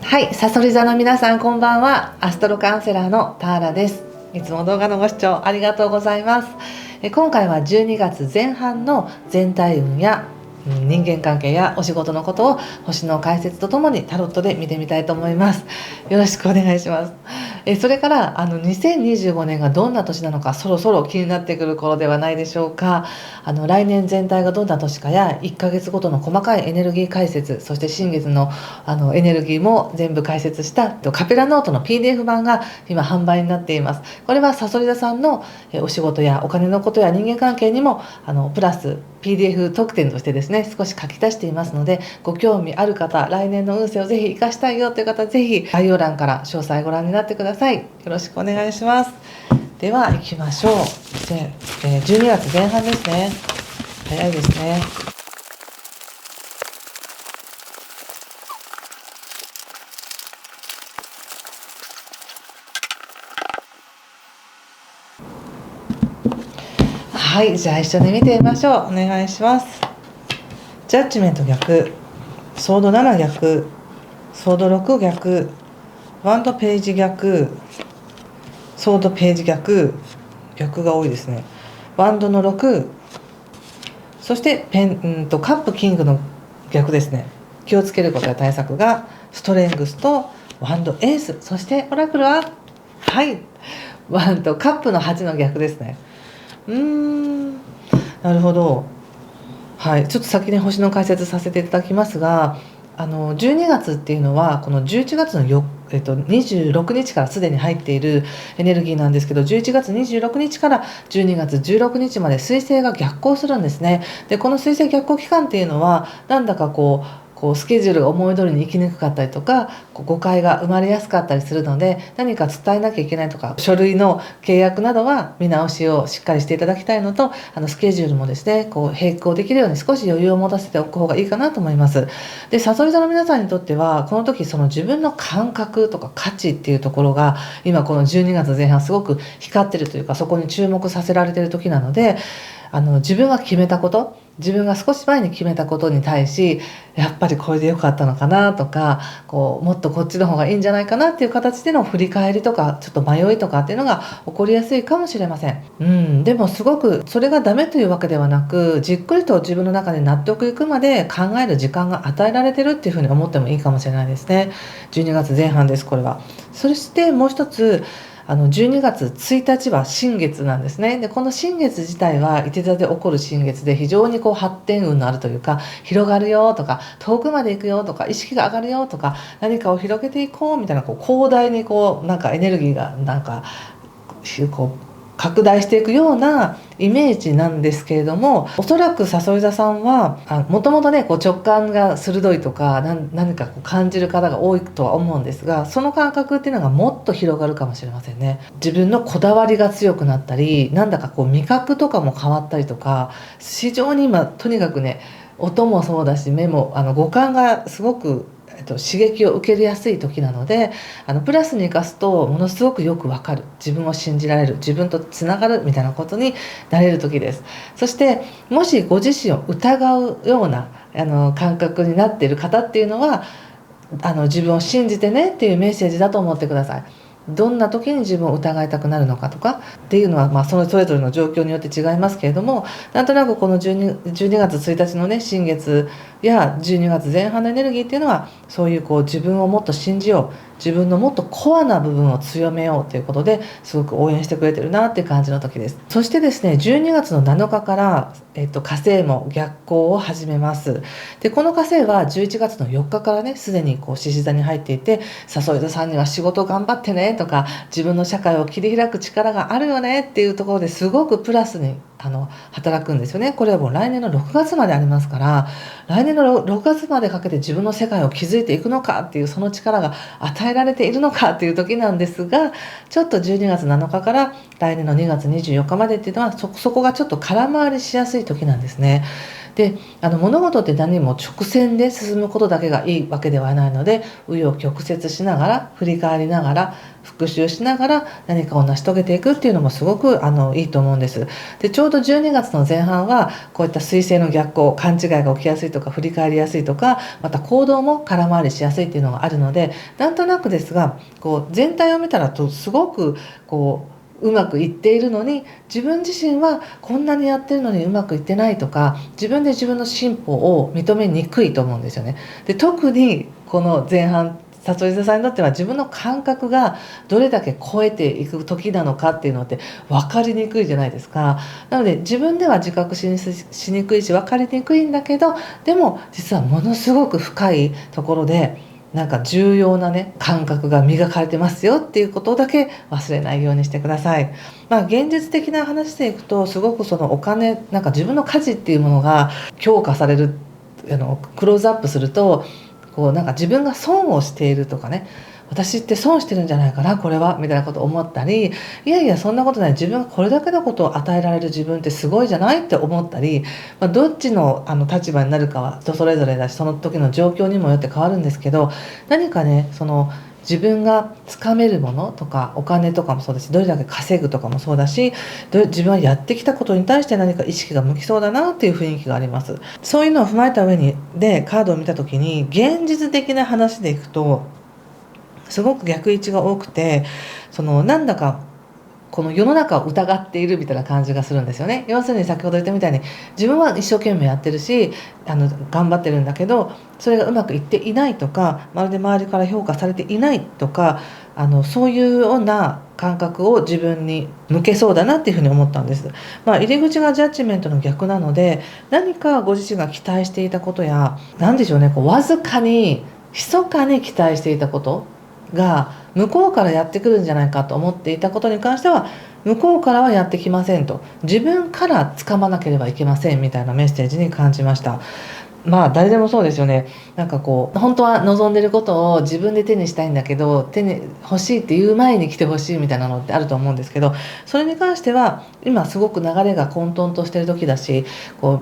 はい、さそり座の皆さんこんばんは。アストロカウンセラーのターラです。いつも動画のご視聴ありがとうございます。今回は12月前半の全体運や人間関係やお仕事のことを星の解説とともにタロットで見てみたいと思います。よろしくお願いします。それから2025年がどんな年なのかそろそろ気になってくる頃ではないでしょうか。来年全体がどんな年かや1ヶ月ごとの細かいエネルギー解説、そして新月のエネルギーも全部解説したカペラノートの PDF 版が今販売になっています。これはさそり座さんのお仕事やお金のことや人間関係にもプラス PDF 特典としてですね少し書き足していますので、ご興味ある方、来年の運勢をぜひ活かしたいよという方はぜひ概要欄から詳細ご覧になってください。よろしくお願いします。では行きましょう。で、12月前半ですね。早いですね。はい、じゃあ一緒に見てみましょう。お願いします。ジャッジメント逆、ソード7逆、ソード6逆、ワンドページ逆、ソードページ逆、逆が多いですね。ワンドの6、そしてカップキングの逆ですね。気をつけることや対策がストレングスとワンドエース、そしてオラクルははいワンドカップの8の逆ですね。なるほど。はい、ちょっと先に星の解説させていただきますが、12月っていうのはこの11月の26日からすでに入っているエネルギーなんですけど、11月26日から12月16日まで水星が逆行するんですね。でこの水星逆行期間っていうのはなんだかこうスケジュールが思い通りに行きにくかったりとか誤解が生まれやすかったりするので、何か伝えなきゃいけないとか書類の契約などは見直しをしっかりしていただきたいのと、スケジュールもですね並行できるように少し余裕を持たせておく方がいいかなと思います。でさそり座の皆さんにとってはこの時その自分の感覚とか価値っていうところが今この12月前半すごく光ってるというか、そこに注目させられている時なので、自分が決めたこと、自分が少し前に決めたことに対しやっぱりこれで良かったのかなとか、もっとこっちの方がいいんじゃないかなっていう形での振り返りとかちょっと迷いとかっていうのが起こりやすいかもしれません。でもすごくそれがダメというわけではなく、じっくりと自分の中で納得いくまで考える時間が与えられてるっていうふうに思ってもいいかもしれないですね。12月前半です、これは。そしてもう一つ、12月1日は新月なんですね。でこの新月自体はいて座で起こる新月で、非常に発展運のあるというか、広がるよとか遠くまで行くよとか意識が上がるよとか、何かを広げていこうみたいな広大になんかエネルギーがなんか拡大していくようなイメージなんですけれども、おそらくさそり座さんはもともとね直感が鋭いとか何か感じる方が多いとは思うんですが、その感覚っていうのがもっと広がるかもしれませんね。自分のこだわりが強くなったり、なんだか味覚とかも変わったりとか、非常に今とにかくね音もそうだし目も五感がすごく刺激を受けやすい時なので、プラスに生かすとものすごくよくわかる、自分を信じられる、自分とつながるみたいなことになれる時です。そしてもしご自身を疑うような感覚になっている方っていうのは、自分を信じてねっていうメッセージだと思ってください。どんな時に自分を疑いたくなるのかとかっていうのは、それぞれの状況によって違いますけれども、なんとなくこの12月1日のね新月や12月前半のエネルギーっていうのは、そういう自分をもっと信じよう、自分のもっとコアな部分を強めようということですごく応援してくれてるなっていう感じの時です。そしてですね、12月の7日から、火星も逆行を始めます。でこの火星は11月の4日からねすでに獅子座に入っていて、さそり座さんには仕事頑張ってねとか、自分の社会を切り開く力があるよねっていうところですごくプラスに働くんですよね。これはもう来年の6月までありますから、来年の6月までかけて自分の世界を築いていくのかっていう、その力が与えられているのかっていう時なんですが、ちょっと12月7日から来年の2月24日までっていうのはそこがちょっと空回りしやすい時なんですね。で物事って何も直線で進むことだけがいいわけではないので、紆余曲折しながら、振り返りながら、復習しながら何かを成し遂げていくっていうのもすごくいいと思うんです。でちょうど12月の前半はこういった彗星の逆行、勘違いが起きやすいとか振り返りやすいとか、また行動も空回りしやすいっていうのがあるので、なんとなくですが全体を見たらすごくうまくいっているのに、自分自身はこんなにやってるのにうまくいってないとか、自分で自分の進歩を認めにくいと思うんですよね。で特にこの前半、さそり座さんにとっては自分の感覚がどれだけ超えていく時なのかっていうのって分かりにくいじゃないですか。なので自分では自覚しにくいし分かりにくいんだけど、でも実はものすごく深いところでなんか重要なね感覚が磨かれてますよっていうことだけ忘れないようにしてください。現実的な話でいくと、すごくそのお金、なんか自分の価値っていうものが強化される、クローズアップするとなんか自分が損をしているとかね、私って損してるんじゃないかなこれはみたいなことを思ったり、いやいやそんなことない、自分がこれだけのことを与えられる自分ってすごいじゃないって思ったり、どっちの立場になるかは人それぞれだし、その時の状況にもよって変わるんですけど、何かね自分がつかめるものとか、お金とかもそうだし、どれだけ稼ぐとかもそうだし、自分はやってきたことに対して何か意識が向きそうだなっていう雰囲気があります。そういうのを踏まえた上でカードを見た時に、現実的な話でいくとすごく逆位置が多くて、なんだかこの世の中を疑っているみたいな感じがするんですよね。要するに先ほど言ったみたいに、自分は一生懸命やってるし頑張ってるんだけど、それがうまくいっていないとか、まるで周りから評価されていないとか、そういうような感覚を自分に向けそうだなっていうふうに思ったんです。入り口がジャッジメントの逆なので、何かご自身が期待していたことや、何でしょうね、わずかに密かに期待していたことが向こうからやってくるんじゃないかと思っていたことに関しては、向こうからはやってきませんと、自分から掴まなければいけませんみたいなメッセージに感じました。誰でもそうですよね。なんか本当は望んでることを自分で手にしたいんだけど、手に欲しいっていう前に来てほしいみたいなのってあると思うんですけど、それに関しては今すごく流れが混沌としてる時だし、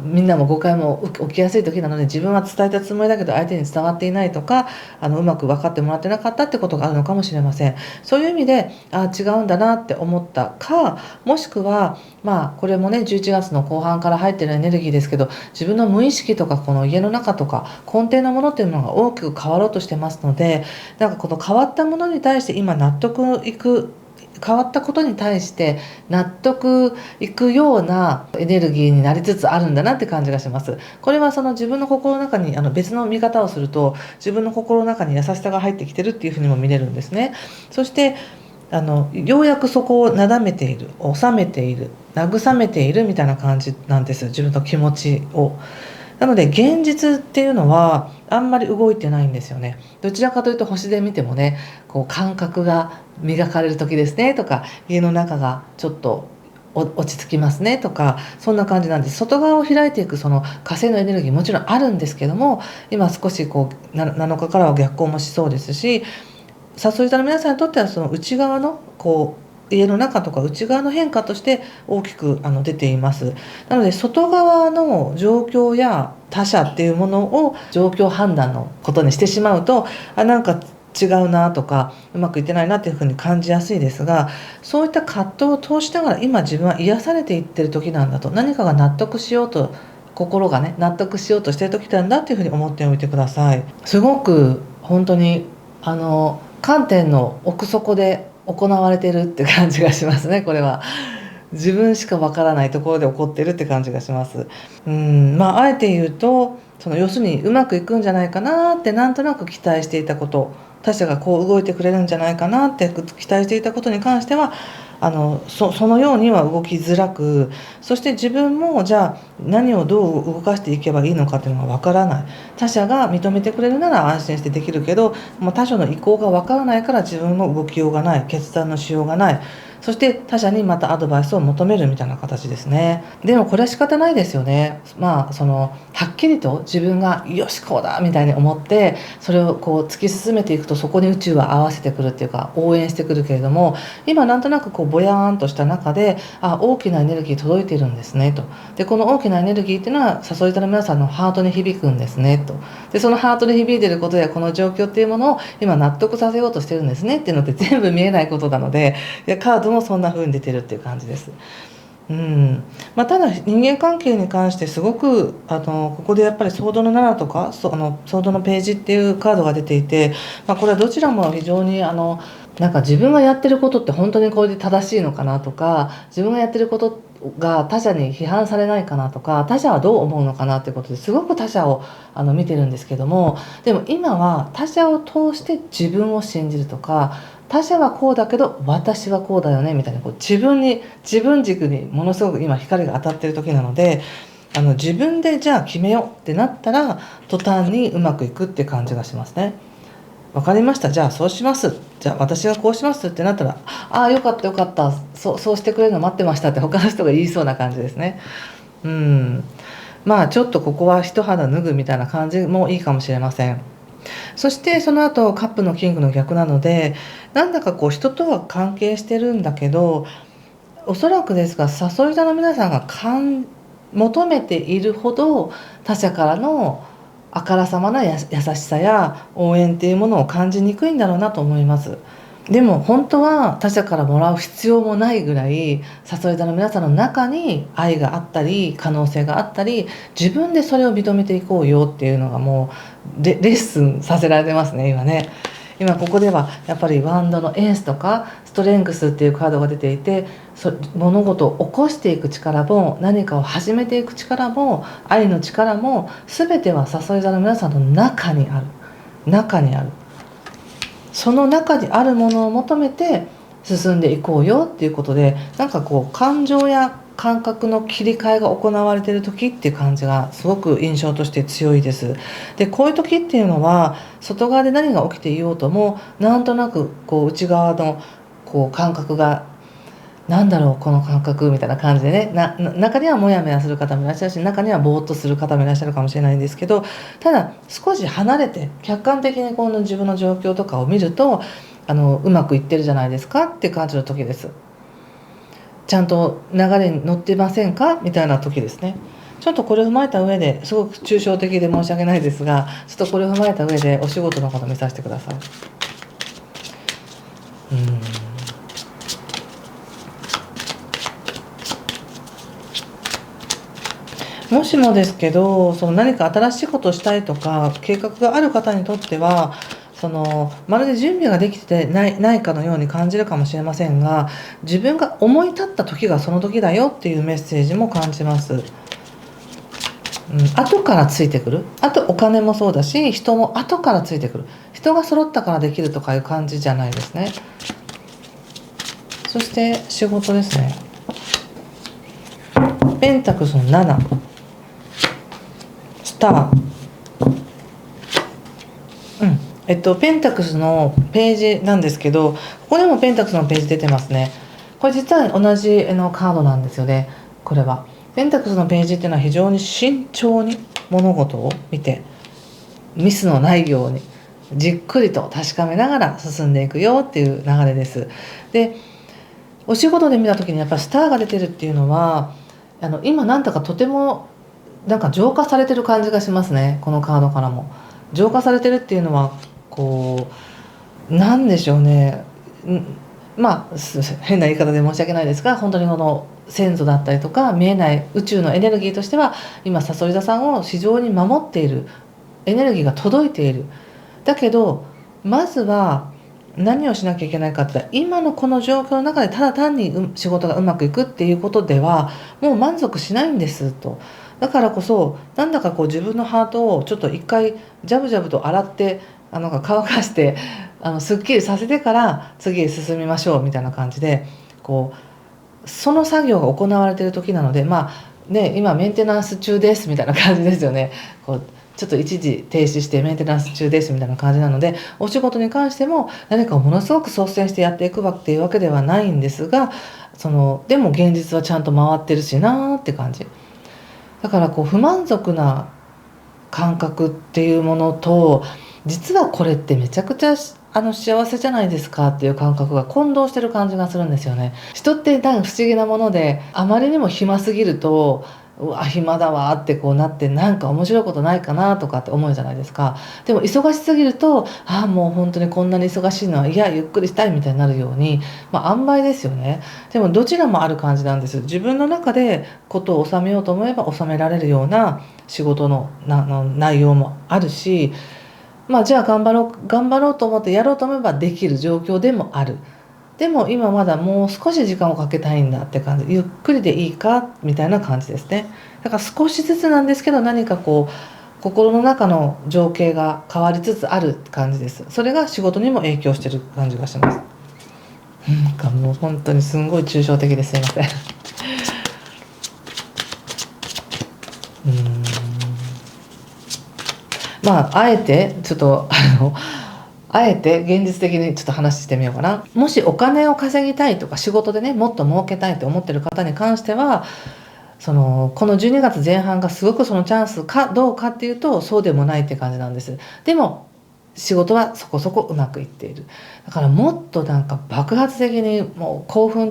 みんなも誤解も起きやすい時なので、自分は伝えたつもりだけど相手に伝わっていないとか、うまく分かってもらってなかったってことがあるのかもしれません。そういう意味で違うんだなって思ったか、もしくはこれもね11月の後半から入ってるエネルギーですけど、自分の無意識とかこの家の中とか根底のものっていうものが大きく変わろうとしてますので、なんかこの変わったものに対して今変わったことに対して納得いくようなエネルギーになりつつあるんだなって感じがします。これは自分の心の中に別の見方をすると、自分の心の中に優しさが入ってきてるっていうふうにも見れるんですね。そしてようやくそこをなだめている、収めている、慰めているみたいな感じなんです、自分の気持ちを。なので現実っていうのはあんまり動いてないんですよね。どちらかというと星で見てもね、感覚が磨かれる時ですねとか、家の中がちょっと落ち着きますねとか、そんな感じなんです。外側を開いていくその火星のエネルギーもちろんあるんですけども、今少し7日からは逆行もしそうですし、さそり座の皆さんにとってはその内側の家の中とか内側の変化として大きく出ています。なので外側の状況や他者っていうものを状況判断のことにしてしまうと、なんか違うなとかうまくいってないなっていうふうに感じやすいですが、そういった葛藤を通しながら今自分は癒されていってる時なんだと、何かが納得しようと、心がね納得しようとしてる時なんだっていうふうに思っておいてください。すごく本当に観点の奥底で行われてるって感じがしますね。これは自分しかわからないところで起こってるって感じがします。あえて言うと、要するにうまくいくんじゃないかなってなんとなく期待していたこと、他者が動いてくれるんじゃないかなって期待していたことに関してはそのようには動きづらく、そして自分もじゃあ何をどう動かしていけばいいのかっていうのがわからない。他者が認めてくれるなら安心してできるけど、他者の意向がわからないから自分の動きようがない、決断のしようがない。そして他者にまたアドバイスを求めるみたいな形ですね。でもこれは仕方ないですよね。はっきりと自分がよしこうだみたいに思ってそれをこう突き進めていくと、そこに宇宙は合わせてくるっていうか応援してくるけれども、今なんとなくこうぼやーんとした中で大きなエネルギー届いているんですねと。でこの大きなエネルギーっていうのは誘い手の皆さんのハートに響くんですねと。でそのハートに響いていることやこの状況っていうものを今納得させようとしてるんですねっていうのって全部見えないことなので、カードもそんな風に出てるっていう感じです。ただ人間関係に関してすごくここでやっぱりソードの7とかソードのページっていうカードが出ていて、これはどちらも非常になんか自分がやってることって本当にこれで正しいのかなとか、自分がやってることが他者に批判されないかなとか、他者はどう思うのかなっていうことですごく他者を見てるんですけども、でも今は他者を通して自分を信じるとか、他者はこうだけど私はこうだよねみたいな、こう自分軸にものすごく今光が当たってる時なので、自分でじゃあ決めようってなったら途端にうまくいくって感じがしますね。わかりました、じゃあそうします、じゃあ私がこうしますってなったら、よかったよかった、そうしてくれるの待ってましたって他の人が言いそうな感じですね。ちょっとここは一肌脱ぐみたいな感じもいいかもしれません。そしてその後カップのキングの逆なので、なんだかこう人とは関係してるんだけど、おそらくですが誘い座の皆さんが求めているほど他者からのあからさまな優しさや応援っていうものを感じにくいんだろうなと思います。でも本当は他者からもらう必要もないぐらい誘い座の皆さんの中に愛があったり可能性があったり、自分でそれを認めていこうよっていうのがもうレッスンさせられてますね今ね。今ここではやっぱりワンドのエースとかストレングスっていうカードが出ていて、物事を起こしていく力も何かを始めていく力も愛の力も全ては誘い座の皆さんの中にある。その中にあるものを求めて進んでいこうよっていうことで、なんかこう感情や感覚の切り替えが行われている時っていう感じがすごく印象として強いです。でこういう時っていうのは外側で何が起きていようともなんとなくこう内側のこう感覚が、なんだろうこの感覚みたいな感じでね、中にはモヤモヤする方もいらっしゃるし、中にはぼーっとする方もいらっしゃるかもしれないんですけど、ただ少し離れて客観的にこの自分の状況とかを見るとうまくいってるじゃないですかって感じの時です。ちゃんと流れに乗ってませんかみたいな時ですね。ちょっとこれを踏まえた上で、すごく抽象的で申し訳ないですが、ちょっとこれを踏まえた上でお仕事のこと見させてください。もしもですけど、何か新しいことをしたいとか計画がある方にとってはまるで準備ができてないかのように感じるかもしれませんが、自分が思い立った時がその時だよっていうメッセージも感じます。後からついてくる、あとお金もそうだし人も後からついてくる、人が揃ったからできるとかいう感じじゃないですね。そして仕事ですね。ペンタクスの7、スター、ペンタクスのページなんですけど、ここでもペンタクスのページ出てますね。これ実は同じカードなんですよね。これはペンタクスのページっていうのは非常に慎重に物事を見て、ミスのないようにじっくりと確かめながら進んでいくよっていう流れです。でお仕事で見た時にやっぱりスターが出てるっていうのは今なんだかとてもなんか浄化されてる感じがしますね。このカードからも浄化されてるっていうのはこうなんでしょうね、変な言い方で申し訳ないですが、本当にこの先祖だったりとか見えない宇宙のエネルギーとしては今誘い座さんを非常に守っている、エネルギーが届いている。だけどまずは何をしなきゃいけないかって言ったら、今のこの状況の中でただ単に仕事がうまくいくっていうことではもう満足しないんですと。だからこそなんだかこう自分のハートをちょっと一回ジャブジャブと洗って乾かしてすっきりさせてから次へ進みましょうみたいな感じで、こうその作業が行われている時なので、今メンテナンス中ですみたいな感じですよね。こうちょっと一時停止してメンテナンス中ですみたいな感じなので、お仕事に関しても何かをものすごく率先してやっていくわっていうわけではないんですが、でも現実はちゃんと回ってるしなーって感じ。だから不満足な感覚っていうものと、実はこれってめちゃくちゃ幸せじゃないですかっていう感覚が混同してる感じがするんですよね。人って不思議なもので、あまりにも暇すぎるとうわ暇だわってなって、なんか面白いことないかなとかって思うじゃないですか。でも忙しすぎるともう本当にこんなに忙しいのはゆっくりしたいみたいになるように、塩梅ですよね。でもどちらもある感じなんです。自分の中でことを収めようと思えば収められるような仕事の内容もあるし、じゃあ頑張ろうと思ってやろうと思えばできる状況でもある。でも今まだもう少し時間をかけたいんだって感じ、ゆっくりでいいかみたいな感じですね。だから少しずつなんですけど、何か心の中の情景が変わりつつある感じです。それが仕事にも影響してる感じがします。なんかもう本当にすんごい抽象的ですいません。あえてちょっとあえて現実的にちょっと話してみようかな。もしお金を稼ぎたいとか仕事でねもっと儲けたいと思ってる方に関しては、この12月前半がすごくそのチャンスかどうかっていうと、そうでもないって感じなんです。でも仕事はそこそこうまくいっている。だからもっと爆発的にもう興奮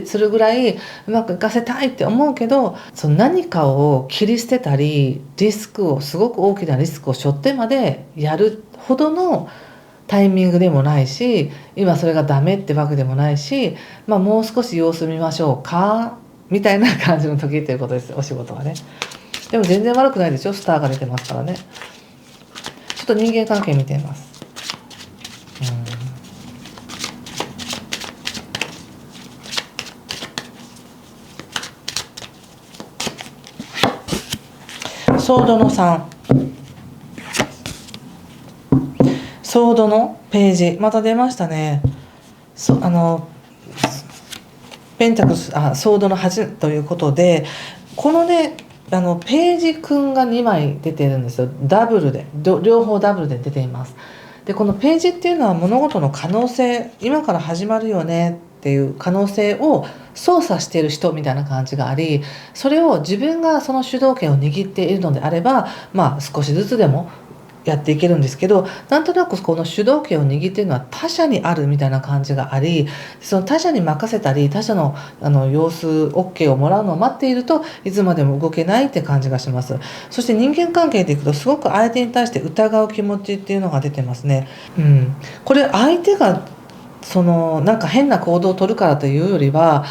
するぐらいうまくいかせたいって思うけど、何かを切り捨てたりすごく大きなリスクを背負ってまでやるほどのタイミングでもないし、今それがダメってわけでもないし、もう少し様子見ましょうかみたいな感じの時っていうことです、お仕事はね。でも全然悪くないですよ、スターが出てますからね。ちょっと人間関係見てみます。ソードの3、ソードのページまた出ましたね。ペンタクルスソードの8ということで、このねページ君が2枚出てるんですよ。ダブルで両方ダブルで出ています。でこのページっていうのは物事の可能性、今から始まるよねっていう可能性を操作している人みたいな感じがあり、それを自分がその主導権を握っているのであれば、少しずつでもやっていけるんですけど、なんとなくこの主導権を握っているのは他者にあるみたいな感じがあり、その他者に任せたり他者の様子 OK をもらうのを待っているといつまでも動けないって感じがします。そして人間関係でいくとすごく相手に対して疑う気持ちっていうのが出てますね。これ相手が変な行動を取るからというよりは、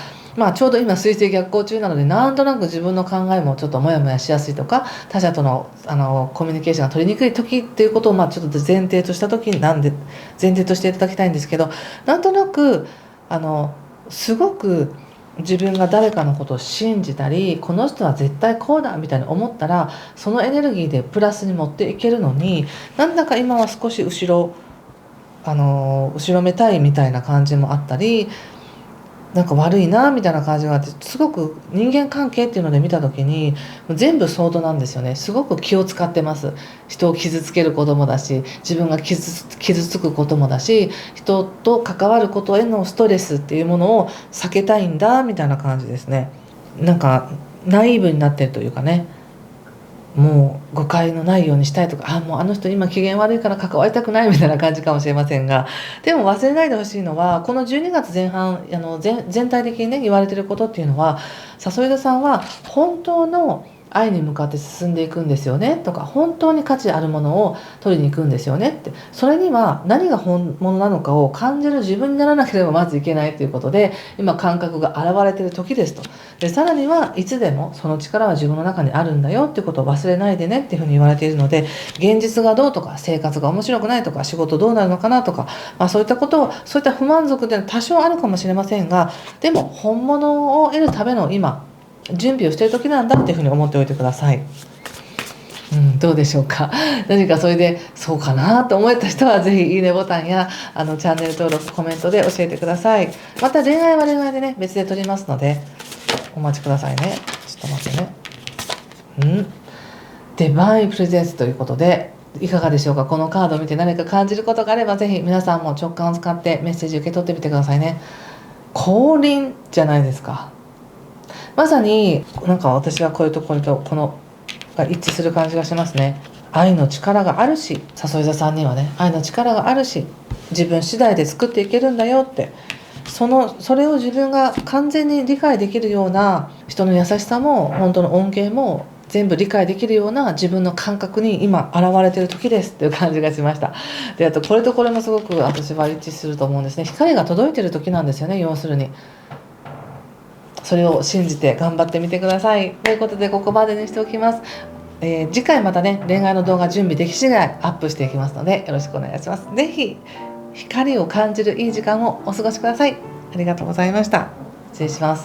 ちょうど今水星逆行中なので、なんとなく自分の考えもちょっとモヤモヤしやすいとか、他者とのコミュニケーションが取りにくい時っていうことをちょっと前提とした時なんで前提としていただきたいんですけど、なんとなくすごく自分が誰かのことを信じたり、この人は絶対こうだみたいに思ったら、そのエネルギーでプラスに持っていけるのに、なんだか今は少し後ろめたいみたいな感じもあったり、悪いなみたいな感じがあって、すごく人間関係っていうので見た時に全部ソードなんですよね。すごく気を使ってます。人を傷つけることもだし、自分が傷つくこともだし、人と関わることへのストレスっていうものを避けたいんだみたいな感じですね。ナイーブになってるというかね、もう誤解のないようにしたいとか、もうあの人今機嫌悪いから関わりたくないみたいな感じかもしれませんが、でも忘れないでほしいのは、この12月前半全体的にね言われてることっていうのは、笹井田さんは本当の愛に向かって進んでいくんですよねとか、本当に価値あるものを取りに行くんですよねって、それには何が本物なのかを感じる自分にならなければまずいけないということで、今感覚が現れている時ですと。でさらにはいつでもその力は自分の中にあるんだよっていうことを忘れないでねっていうふうに言われているので、現実がどうとか生活が面白くないとか仕事どうなるのかなとか、そういったことを、そういった不満足で多少あるかもしれませんが、でも本物を得るための今準備をしている時なんだっていうふうに思っておいてください。どうでしょうか。何かそれでそうかなと思えた人はぜひいいねボタンやチャンネル登録、コメントで教えてください。また恋愛は恋愛でね別で撮りますのでお待ちくださいね。ちょっと待ってね。デバインプレゼンスということで、いかがでしょうか。このカードを見て何か感じることがあれば、ぜひ皆さんも直感を使ってメッセージ受け取ってみてくださいね。降臨じゃないですか。まさになんか私はこういうところとこのが一致する感じがしますね。愛の力があるし、誘い座さんにはね、愛の力があるし、自分次第で作っていけるんだよって、それを自分が完全に理解できるような、人の優しさも本当の恩恵も全部理解できるような自分の感覚に今現れている時ですっていう感じがしました。で、あとこれとこれもすごく私は一致すると思うんですね。光が届いている時なんですよね、要するに。それを信じて頑張ってみてください。ということでここまでにしておきます。次回またね、恋愛の動画準備でき次第アップしていきますので、よろしくお願いします。ぜひ光を感じるいい時間をお過ごしください。ありがとうございました。失礼します。